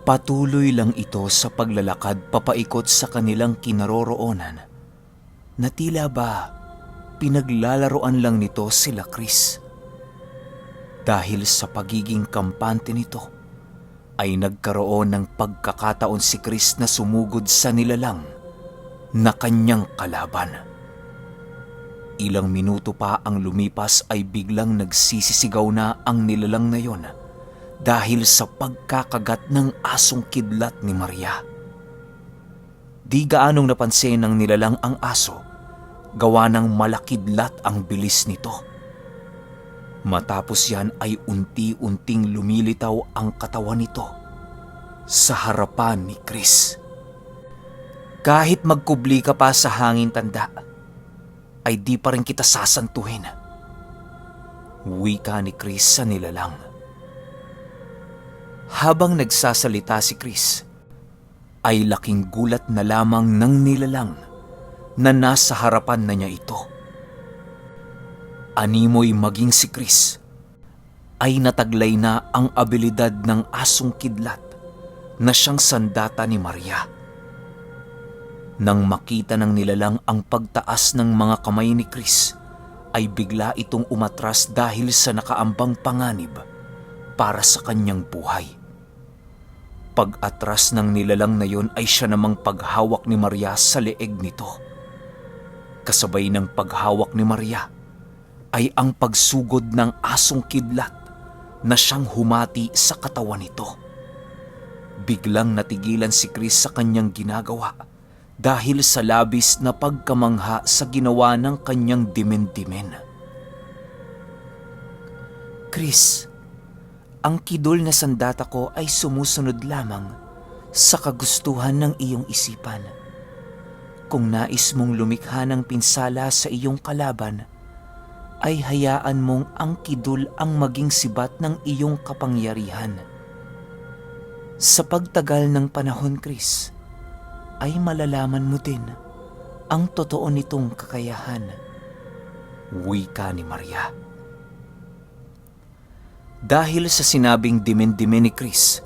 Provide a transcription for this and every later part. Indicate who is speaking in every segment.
Speaker 1: Patuloy lang ito sa paglalakad papaikot sa kanilang kinaroroonan na tila ba pinaglalaroan lang nito sila Chris. Dahil sa pagiging kampante nito ay nagkaroon ng pagkakataon si Chris na sumugod sa nilalang na kanyang kalaban. Ilang minuto pa ang lumipas ay biglang nagsisisigaw na ang nilalang na yon dahil sa pagkakagat ng asong kidlat ni Maria. Di gaanong napansin ng nilalang ang aso, gawa ng malakidlat ang bilis nito. Matapos yan ay unti-unting lumilitaw ang katawan nito sa harapan ni Chris. Kahit magkubli ka pa sa hangin tanda, ay di pa rin kita sasantuhin. Wika ni Chris sa nilalang. Habang nagsasalita si Chris, ay laking gulat na lamang ng nilalang na nasa harapan na niya ito. Animoy maging si Chris ay nataglay na ang abilidad ng asong kidlat na siyang sandata ni Maria. Nang makita ng nilalang ang pagtaas ng mga kamay ni Chris, ay bigla itong umatras dahil sa nakaambang panganib para sa kanyang buhay. Pag-atras ng nilalang na yon ay siya namang paghawak ni Maria sa leeg nito. Kasabay ng paghawak ni Maria ay ang pagsugod ng asong kidlat na siyang humati sa katawan nito. Biglang natigilan si Chris sa kanyang ginagawa dahil sa labis na pagkamangha sa ginawa ng kanyang dimen-dimen. Chris, ang kidul na sandata ko ay sumusunod lamang sa kagustuhan ng iyong isipan. Kung nais mong lumikha ng pinsala sa iyong kalaban, ay hayaan mong ang kidul ang maging sibat ng iyong kapangyarihan. Sa pagtagal ng panahon, Chris, ay malalaman mo din ang totoo nitong kakayahan. Wika ni Maria. Dahil sa sinabing dimen-dimen ni Chris,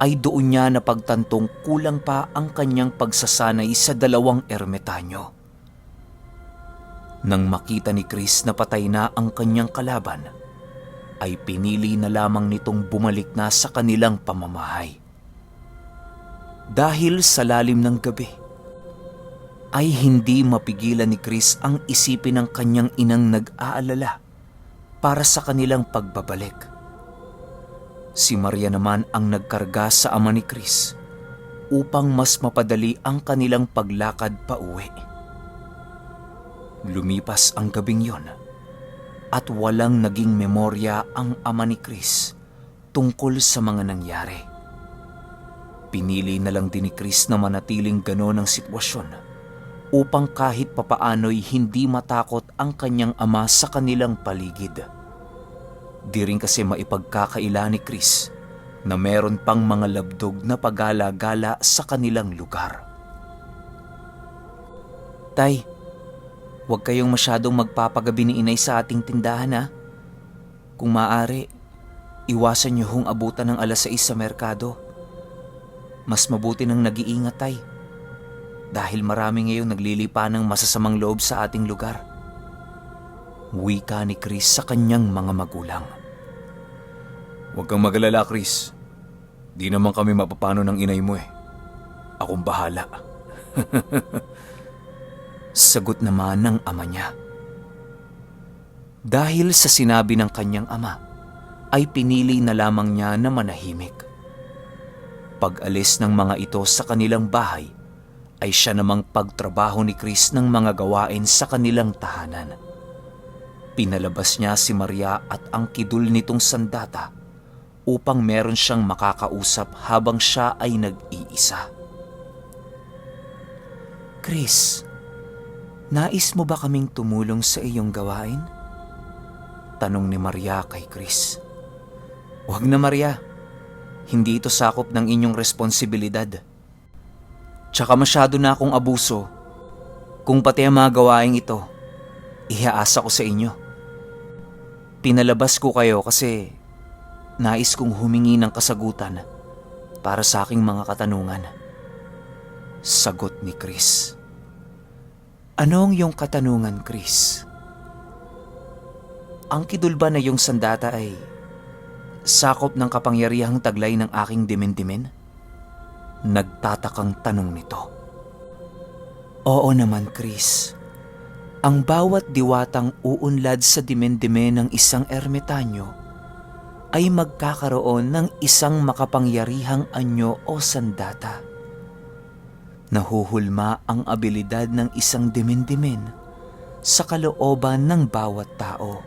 Speaker 1: ay doon niya napagtantong kulang pa ang kanyang pagsasanay sa dalawang ermitanyo. Nang makita ni Chris na patay na ang kanyang kalaban, ay pinili na lamang nitong bumalik na sa kanilang pamamahay. Dahil sa lalim ng gabi, ay hindi mapigilan ni Chris ang isipin ng kanyang inang nag-aalala para sa kanilang pagbabalik. Si Maria naman ang nagkarga sa ama ni Chris upang mas mapadali ang kanilang paglakad pauwi. Lumipas ang gabing yon at walang naging memorya ang ama ni Chris tungkol sa mga nangyari. Pinili na lang din ni Chris na manatiling gano'n ang sitwasyon upang kahit papaano'y hindi matakot ang kanyang ama sa kanilang paligid. Di rin kasi maipagkakaila ni Chris na meron pang mga labdog na pagala-gala sa kanilang lugar. Tay, huwag kayong masyadong magpapagabi ni inay sa ating tindahan ha. Kung maaari, iwasan niyo hong abutan ng 6:00 sa merkado. Mas mabuti nang nag-iingat, tay. Dahil marami ngayong naglilipa ng masasamang loob sa ating lugar. Wika ni Chris sa kanyang mga magulang.
Speaker 2: Huwag kang magalala, Chris. Di naman kami mapapano ng inay mo eh. Akong bahala.
Speaker 1: Sagot naman ng ama niya. Dahil sa sinabi ng kanyang ama, ay pinili na lamang niya na manahimik. Pag-alis ng mga ito sa kanilang bahay, ay siya namang pagtrabaho ni Chris ng mga gawain sa kanilang tahanan. Pinalabas niya si Maria at ang kidul nitong sandata upang meron siyang makakausap habang siya ay nag-iisa. Chris, nais mo ba kaming tumulong sa iyong gawain? Tanong ni Maria kay Chris. Huwag na, Maria. Hindi ito sakop ng inyong responsibilidad. Tsaka masyado na akong abuso kung pati ang mga gawain ito, ihaasa ko sa inyo. Pinalabas ko kayo kasi nais kong humingi ng kasagutan para sa aking mga katanungan. Sagot ni Chris. Ano ang iyong katanungan, Chris? Ang kidul ba na iyong sandata ay sakop ng kapangyarihang taglay ng aking dimen-dimen? Nagtatakang tanong nito. Oo naman, Chris. Ang bawat diwatang uunlad sa dimen-dimen ng isang ermitanyo ay magkakaroon ng isang makapangyarihang anyo o sandata. Nahuhulma ang abilidad ng isang dimen-dimen sa kalooban ng bawat tao.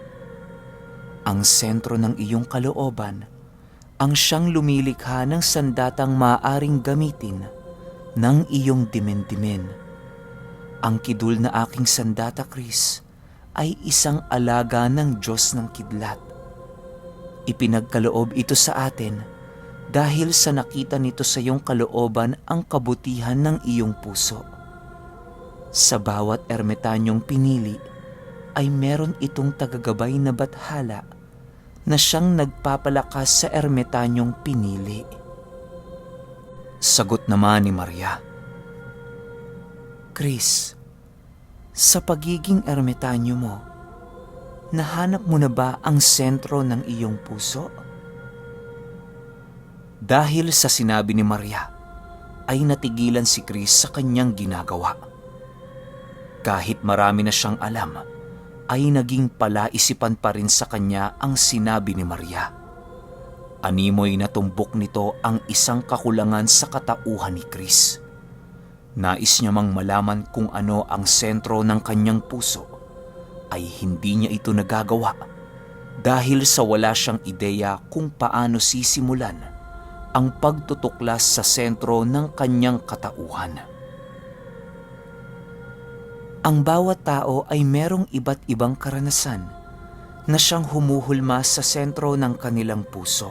Speaker 1: Ang sentro ng iyong kalooban ang siyang lumilikha ng sandatang maaaring gamitin ng iyong dimen-dimen. Ang kidul na aking sandata, Chris, ay isang alaga ng Diyos ng kidlat. Ipinagkaloob ito sa atin dahil sa nakita nito sa iyong kalooban ang kabutihan ng iyong puso. Sa bawat ermitanyong pinili ay meron itong tagagabay na bathala na siyang nagpapalakas sa ermitanyong pinili. Sagot naman ni Maria. Chris, sa pagiging ermitanyo mo, nahanap mo na ba ang sentro ng iyong puso? Dahil sa sinabi ni Maria, ay natigilan si Chris sa kanyang ginagawa. Kahit marami na siyang alam, ay naging palaisipan pa rin sa kanya ang sinabi ni Maria. Animoy natumbok nito ang isang kakulangan sa katauhan ni Chris. Nais niya mang malaman kung ano ang sentro ng kanyang puso, ay hindi niya ito nagagawa dahil sa wala siyang ideya kung paano sisimulan ang pagtutuklas sa sentro ng kanyang katauhan. Ang bawat tao ay merong iba't ibang karanasan na siyang humuhulma sa sentro ng kanilang puso.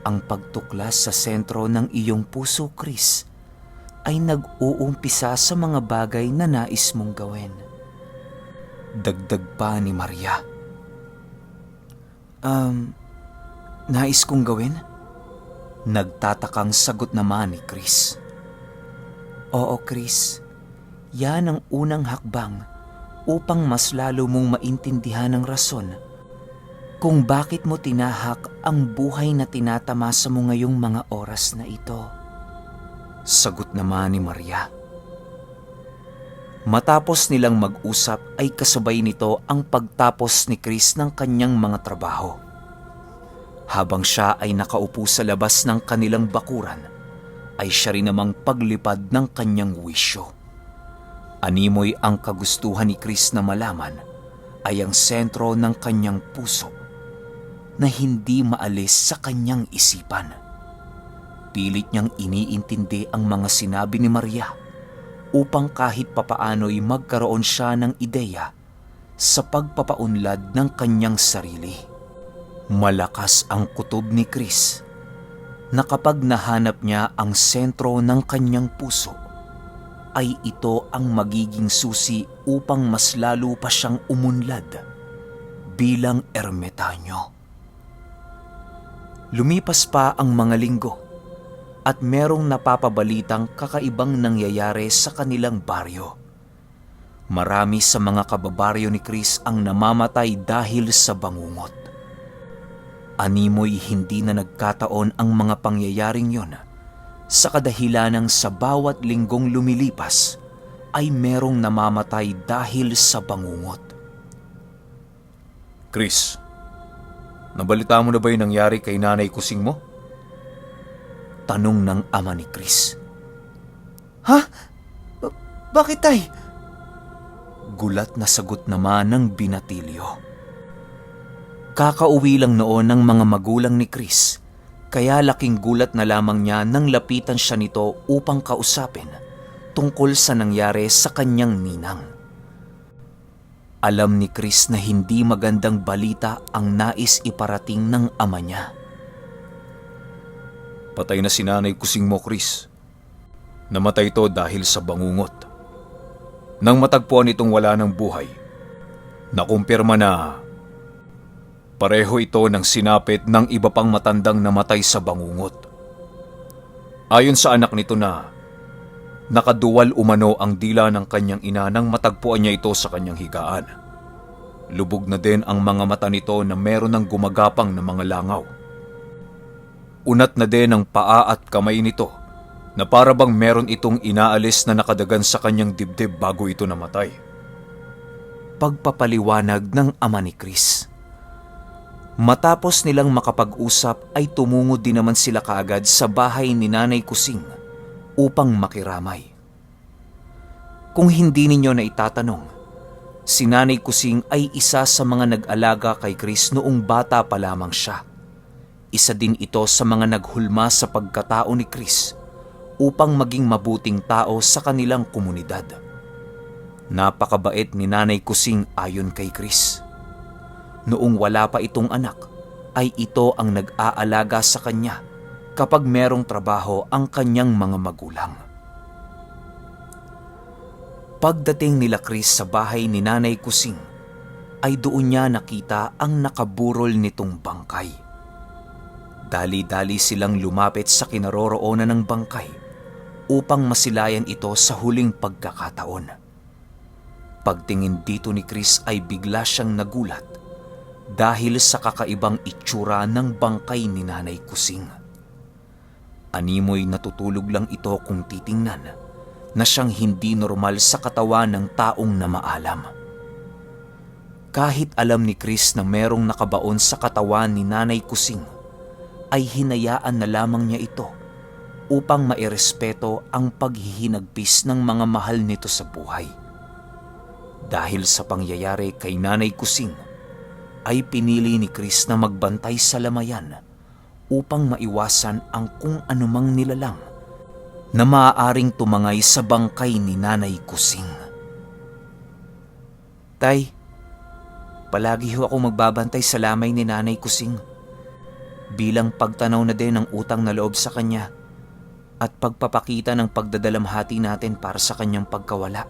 Speaker 1: Ang pagtuklas sa sentro ng iyong puso, Chris, ay nag-uumpisa sa mga bagay na nais mong gawin. Dagdag pa ni Maria. Nais kong gawin? Nagtatakang sagot naman ni Chris. Oo, Chris. Yan ang unang hakbang upang mas lalo mong maintindihan ang rason kung bakit mo tinahak ang buhay na tinatamasa mo ngayong mga oras na ito. Sagot naman ni Maria. Matapos nilang mag-usap ay kasabay nito ang pagtapos ni Chris ng kanyang mga trabaho. Habang siya ay nakaupo sa labas ng kanilang bakuran, ay siya rin namang paglipad ng kanyang wisyo. Animoy ang kagustuhan ni Chris na malaman ay ang sentro ng kanyang puso na hindi maalis sa kanyang isipan. Pilit niyang iniintindi ang mga sinabi ni Maria upang kahit papaano'y magkaroon siya ng ideya sa pagpapaunlad ng kanyang sarili. Malakas ang kutob ni Chris na kapag nahanap niya ang sentro ng kanyang puso, ay ito ang magiging susi upang mas lalo pa siyang umunlad bilang ermitanyo. Lumipas pa ang mga linggo at merong napapabalitang kakaibang nangyayari sa kanilang baryo. Marami sa mga kababaryo ni Chris ang namamatay dahil sa bangungot. Animoy hindi na nagkataon ang mga pangyayaring yon sa kadahilanang sa bawat linggong lumilipas ay merong namamatay dahil sa bangungot.
Speaker 2: Chris, nabalita mo na ba yung nangyari kay Nanay Kusing mo?
Speaker 1: Tanong ng ama ni Chris. Ha? Bakit, tay? Gulat na sagot naman ng binatilyo. Kakauwi lang noon ng mga magulang ni Chris, kaya laking gulat na lamang niya nang lapitan siya nito upang kausapin tungkol sa nangyari sa kanyang ninang. Alam ni Chris na hindi magandang balita ang nais iparating ng ama niya.
Speaker 2: Patay na si Nanay Kusing mo, Chris. Namatay ito dahil sa bangungot. Nang matagpuan itong wala ng buhay, nakumpirma na pareho ito ng sinapit ng iba pang matandang namatay sa bangungot. Ayon sa anak nito na nakaduwal umano ang dila ng kanyang ina nang matagpuan niya ito sa kanyang higaan. Lubog na din ang mga mata nito na meron ng gumagapang na mga langaw. Unat na din ang paa at kamay nito na para bang meron itong inaalis na nakadagan sa kanyang dibdib bago ito namatay.
Speaker 1: Pagpapaliwanag ng ama ni Chris. Matapos nilang makapag-usap ay tumungo din naman sila kaagad sa bahay ni Nanay Kusing upang makiramay. Kung hindi ninyo na itatanong, si Nanay Kusing ay isa sa mga nag-alaga kay Chris noong bata pa lamang siya. Isa din ito sa mga naghulma sa pagkatao ni Chris upang maging mabuting tao sa kanilang komunidad. Napakabait ni Nanay Kusing ayon kay Chris. Noong wala pa itong anak, ay ito ang nag-aalaga sa kanya kapag merong trabaho ang kanyang mga magulang. Pagdating nila Chris sa bahay ni Nanay Kusing, ay doon niya nakita ang nakaburol nitong bangkay. Dali-dali silang lumapit sa kinaroroonan ng bangkay upang masilayan ito sa huling pagkakataon. Pagtingin dito ni Chris ay bigla siyang nagulat dahil sa kakaibang itsura ng bangkay ni Nanay Kusing. Animoy natutulog lang ito kung titingnan na siyang hindi normal sa katawan ng taong namaalam. Kahit alam ni Chris na merong nakabaon sa katawan ni Nanay Kusing, ay hinayaan na lamang niya ito upang mairespeto ang paghihinagpis ng mga mahal nito sa buhay. Dahil sa pangyayari kay Nanay Kusing, ay pinili ni Chris na magbantay sa lamayan upang maiwasan ang kung anumang nilalang na maaaring tumangay sa bangkay ni Nanay Kusing. Tay, palagi ho ako magbabantay sa lamay ni Nanay Kusing bilang pagtanaw na din ng utang na loob sa kanya at pagpapakita ng pagdadalamhati natin para sa kanyang pagkawala.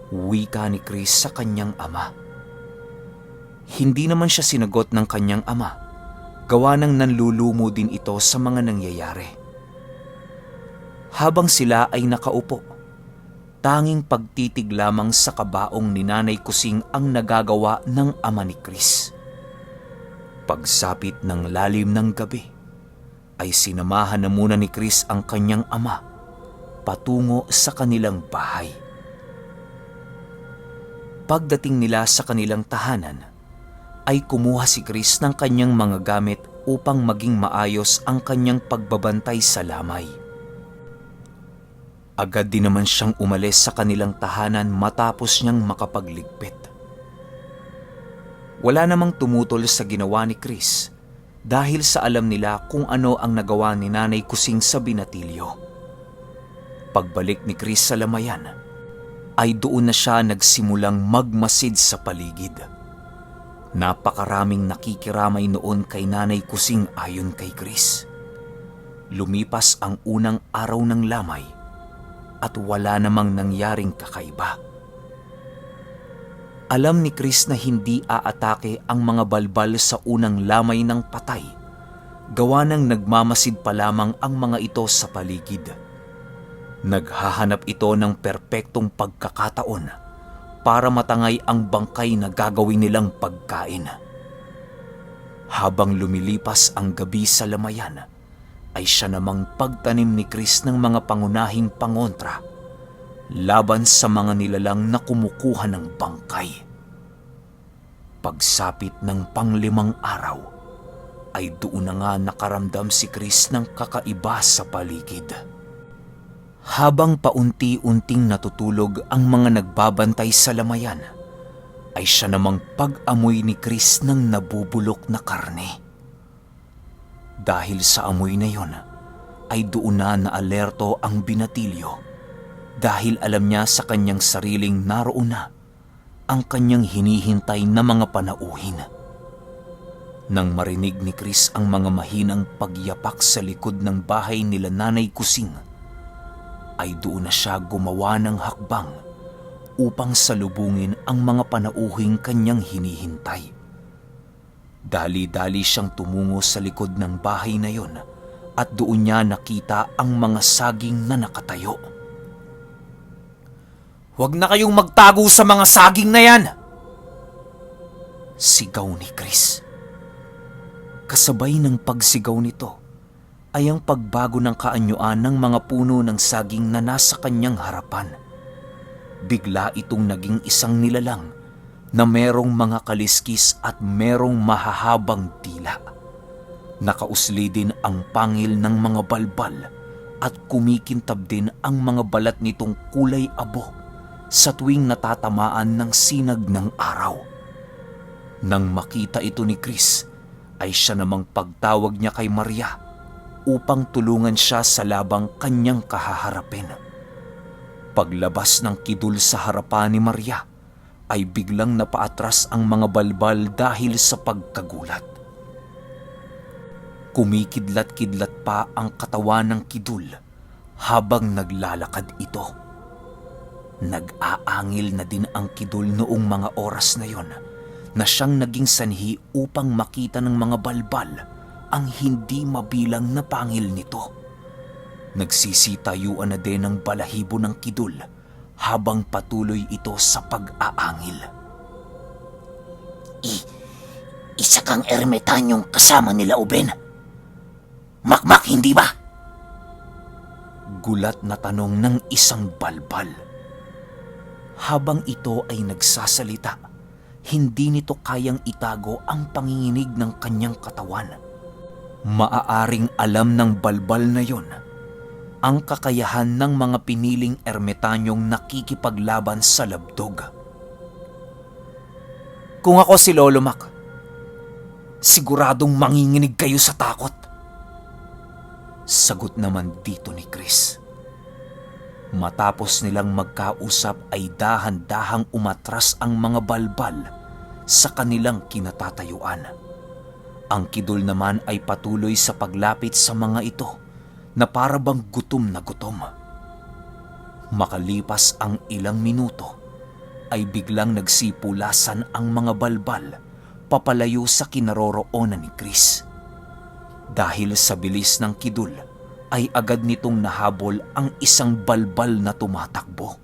Speaker 1: Wika ni Chris sa kanyang ama. Hindi naman siya sinagot ng kanyang ama, gawa ng nanlulumo din ito sa mga nangyayari. Habang sila ay nakaupo, tanging pagtitig lamang sa kabaong ni Nanay Kusing ang nagagawa ng ama ni Chris. Pagsapit ng lalim ng gabi, ay sinamahan na muna ni Chris ang kanyang ama patungo sa kanilang bahay. Pagdating nila sa kanilang tahanan, ay kumuha si Chris ng kanyang mga gamit upang maging maayos ang kanyang pagbabantay sa lamay. Agad din naman siyang umalis sa kanilang tahanan matapos niyang makapagligpit. Wala namang tumutol sa ginawa ni Chris dahil sa alam nila kung ano ang nagawa ni Nanay Kusing sa binatilyo. Pagbalik ni Chris sa lamayan, ay doon na siya nagsimulang magmasid sa paligid. Napakaraming nakikiramay noon kay Nanay Kusing ayon kay Chris. Lumipas ang unang araw ng lamay at wala namang nangyaring kakaiba. Alam ni Chris na hindi aatake ang mga balbal sa unang lamay ng patay, gawa ng nagmamasid pa lamang ang mga ito sa paligid. Naghahanap ito ng perpektong pagkakataon para matangay ang bangkay na gagawin nilang pagkain. Habang lumilipas ang gabi sa lamayan, ay siya namang pagtanim ni Chris ng mga pangunahing pangontra laban sa mga nilalang na kumukuha ng bangkay. Pagsapit ng panglimang araw, ay doon na nga nakaramdam si Chris ng kakaiba sa paligid. Habang paunti-unting natutulog ang mga nagbabantay sa lamayan, ay siya namang pag-amoy ni Chris ng nabubulok na karne. Dahil sa amoy na yon, ay doon na naalerto ang binatilyo dahil alam niya sa kanyang sariling naroon na ang kanyang hinihintay na mga panauhin. Nang marinig ni Chris ang mga mahinang pagyapak sa likod ng bahay nila Nanay Kusing, ay doon na siya gumawa ng hakbang upang salubungin ang mga panauhing kanyang hinihintay. Dali-dali siyang tumungo sa likod ng bahay na yon at doon niya nakita ang mga saging na nakatayo. "Huwag na kayong magtago sa mga saging na yan!" sigaw ni Chris. Kasabay ng pagsigaw nito ay ang pagbago ng kaanyuan ng mga puno ng saging na nasa kanyang harapan. Bigla itong naging isang nilalang na merong mga kaliskis at merong mahahabang dila. Nakausli din ang pangil ng mga balbal at kumikintab din ang mga balat nitong kulay abo sa tuwing natatamaan ng sinag ng araw. Nang makita ito ni Chris, ay siya namang pagtawag niya kay Maria upang tulungan siya sa labang kanyang kahaharapin. Paglabas ng kidul sa harapan ni Maria, ay biglang napaatras ang mga balbal dahil sa pagkagulat. Kumikidlat-kidlat pa ang katawan ng kidul habang naglalakad ito. Nag-aangil na din ang kidul noong mga oras na yon na siyang naging sanhi upang makita ng mga balbal ang hindi mabilang na pangil nito. Nagsisitayuan na din ang balahibo ng kidul habang patuloy ito sa pag-aangil.
Speaker 3: Isa kang ermitanyong kasama nila, Uben. Makmak, hindi ba?
Speaker 1: Gulat na tanong ng isang balbal. Habang ito ay nagsasalita, hindi nito kayang itago ang panginginig ng kanyang katawan. Maaaring alam ng balbal na yon ang kakayahan ng mga piniling ermitanyong nakikipaglaban sa labdog. "Kung ako si Lolo Mac, siguradong manginginig kayo sa takot," sagot naman dito ni Chris. Matapos nilang magkausap ay dahan-dahang umatras ang mga balbal sa kanilang kinatatayuan. Ang kidul naman ay patuloy sa paglapit sa mga ito na para bang gutom na gutom. Makalipas ang ilang minuto ay biglang nagsipulasan ang mga balbal papalayo sa kinaroroonan ni Chris. Dahil sa bilis ng kidul ay agad nitong nahabol ang isang balbal na tumatakbo.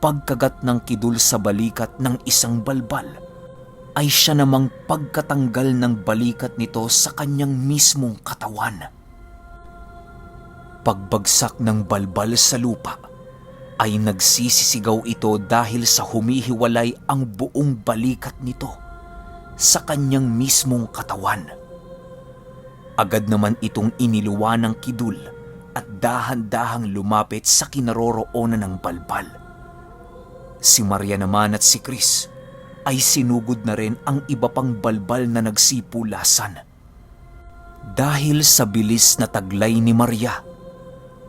Speaker 1: Pagkagat ng kidul sa balikat ng isang balbal, ay siya namang pagkatanggal ng balikat nito sa kanyang mismong katawan. Pagbagsak ng balbal sa lupa, ay nagsisisigaw ito dahil sa humihiwalay ang buong balikat nito sa kanyang mismong katawan. Agad naman itong iniluwa ng kidul at dahan-dahang lumapit sa kinaroroonan ng balbal. Si Maria naman at si Chris ay sinugod na rin ang iba pang balbal na nagsipulasan. Dahil sa bilis na taglay ni Maria,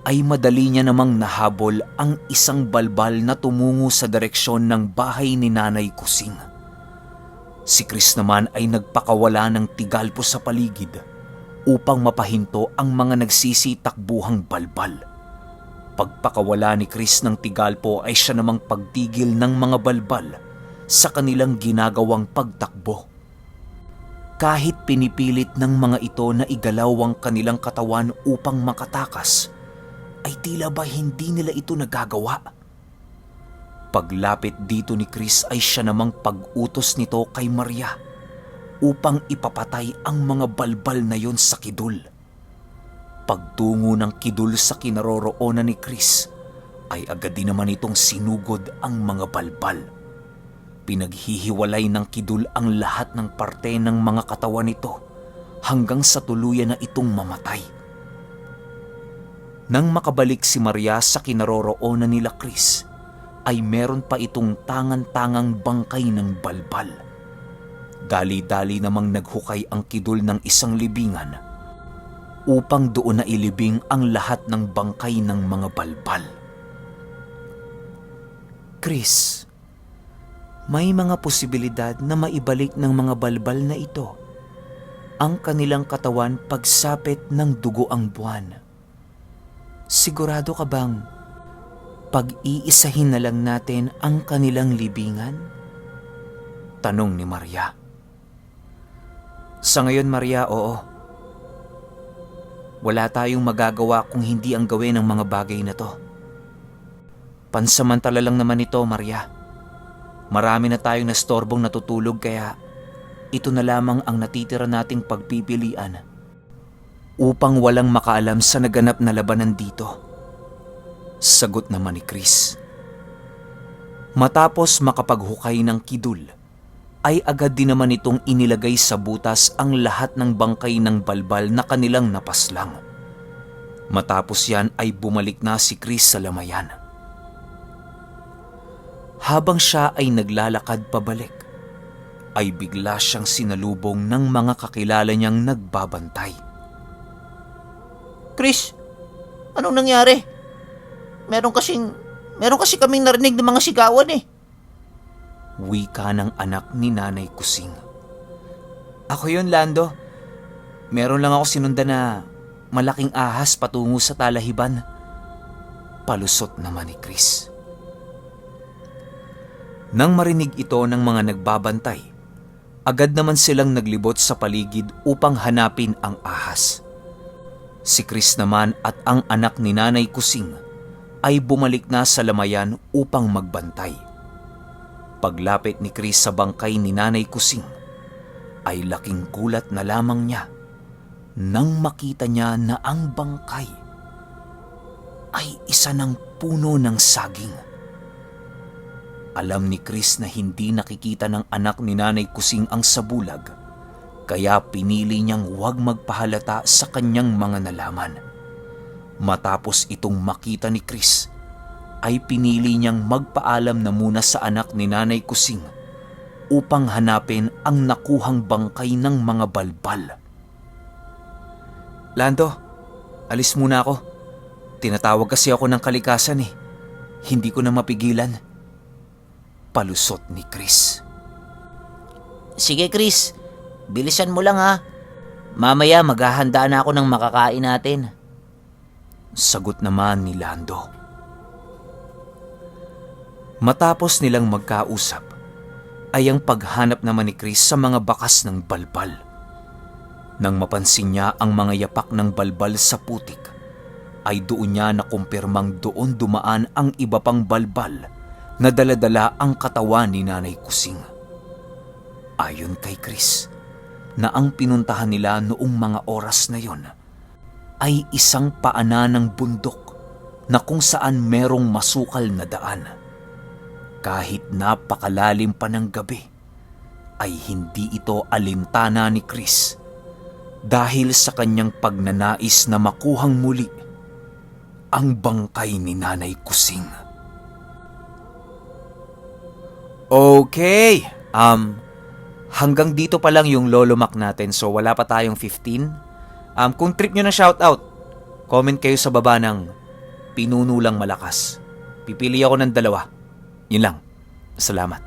Speaker 1: ay madali niya namang nahabol ang isang balbal na tumungo sa direksyon ng bahay ni Nanay Kusing. Si Chris naman ay nagpakawala ng tigalpo sa paligid upang mapahinto ang mga nagsisitakbuhang balbal. Pagpakawala ni Chris ng tigalpo ay siya namang pagtigil ng mga balbal sa kanilang ginagawang pagtakbo. Kahit pinipilit ng mga ito na igalaw ang kanilang katawan upang makatakas, ay tila ba hindi nila ito nagagawa. Paglapit dito ni Chris ay siya namang pag-utos nito kay Maria upang ipapatay ang mga balbal na yon sa kidul. Pagtungo ng kidul sa kinaroroonan ni Chris, ay agad din naman itong sinugod ang mga balbal. Pinaghihiwalay ng kidul ang lahat ng parte ng mga katawan nito hanggang sa tuluyan na itong mamatay. Nang makabalik si Maria sa kinaroroonan nila Chris, ay meron pa itong tangan-tangang bangkay ng balbal. Dali-dali namang naghukay ang kidul ng isang libingan upang doon na ilibing ang lahat ng bangkay ng mga balbal. "Chris, may mga posibilidad na maibalik ng mga balbal na ito ang kanilang katawan pagsapit ng dugo ang buwan. Sigurado ka bang pag-iisahin na lang natin ang kanilang libingan?" tanong ni Maria. "Sa ngayon, Maria, oo. Wala tayong magagawa kung hindi ang gawin ng mga bagay na to. Pansamantala lang naman ito, Maria. Marami na tayong nastorbong natutulog kaya ito na lamang ang natitira nating pagpipilian upang walang makaalam sa naganap na labanan dito. Sagot naman ni Chris. Matapos makapaghukay ng kidul, ay agad din naman itong inilagay sa butas ang lahat ng bangkay ng balbal na kanilang napaslang. Matapos yan ay bumalik na si Chris sa lamayan. Habang siya ay naglalakad pabalik, ay bigla siyang sinalubong ng mga kakilala niyang nagbabantay.
Speaker 3: Chris, anong nangyari? Meron kasi kaming narinig ng mga sigawan eh.
Speaker 1: Wika ng anak ni Nanay Kusing. Ako yun, Lando. Meron lang ako sinundan na malaking ahas patungo sa talahiban. Palusot naman ni Chris. Nang marinig ito ng mga nagbabantay, agad naman silang naglibot sa paligid upang hanapin ang ahas. Si Chris naman at ang anak ni Nanay Kusing ay bumalik na sa lamayan upang magbantay. Paglapit ni Chris sa bangkay ni Nanay Kusing, ay laking gulat na lamang niya nang makita niya na ang bangkay ay isa ng puno ng saging. Alam ni Chris na hindi nakikita ng anak ni Nanay Kusing ang sabulag, kaya pinili niyang huwag magpahalata sa kanyang mga nalaman. Matapos itong makita ni Chris, ay pinili niyang magpaalam na muna sa anak ni Nanay Kusing upang hanapin ang nakuhang bangkay ng mga balbal. Lando, alis muna ako. Tinatawag kasi ako ng kalikasan eh. Hindi ko na mapigilan. Palusot ni Chris.
Speaker 3: Sige Chris, bilisan mo lang ha. Mamaya maghahanda na ako ng makakain natin.
Speaker 1: Sagot naman ni Lando. Matapos nilang magkausap, ay ang paghanap naman ni Chris sa mga bakas ng balbal. Nang mapansin niya ang mga yapak ng balbal sa putik, ay doon niya nakumpirmang doon dumaan ang iba pang balbal na daladala ang katawan ni Nanay Kusing. Ayon kay Chris, na ang pinuntahan nila noong mga oras na yon ay isang paanan ng bundok na kung saan merong masukal na daan. Kahit napakalalim pa ng gabi, ay hindi ito alintana ni Chris dahil sa kanyang pagnanais na makuhang muli ang bangkay ni Nanay Kusing. Okay, hanggang dito pa lang yung Lolo Mac natin, so wala pa tayong 15. Kung trip nyo na shoutout, comment kayo sa baba ng pinuno lang malakas. Pipili ako ng 2. Yun lang. Salamat.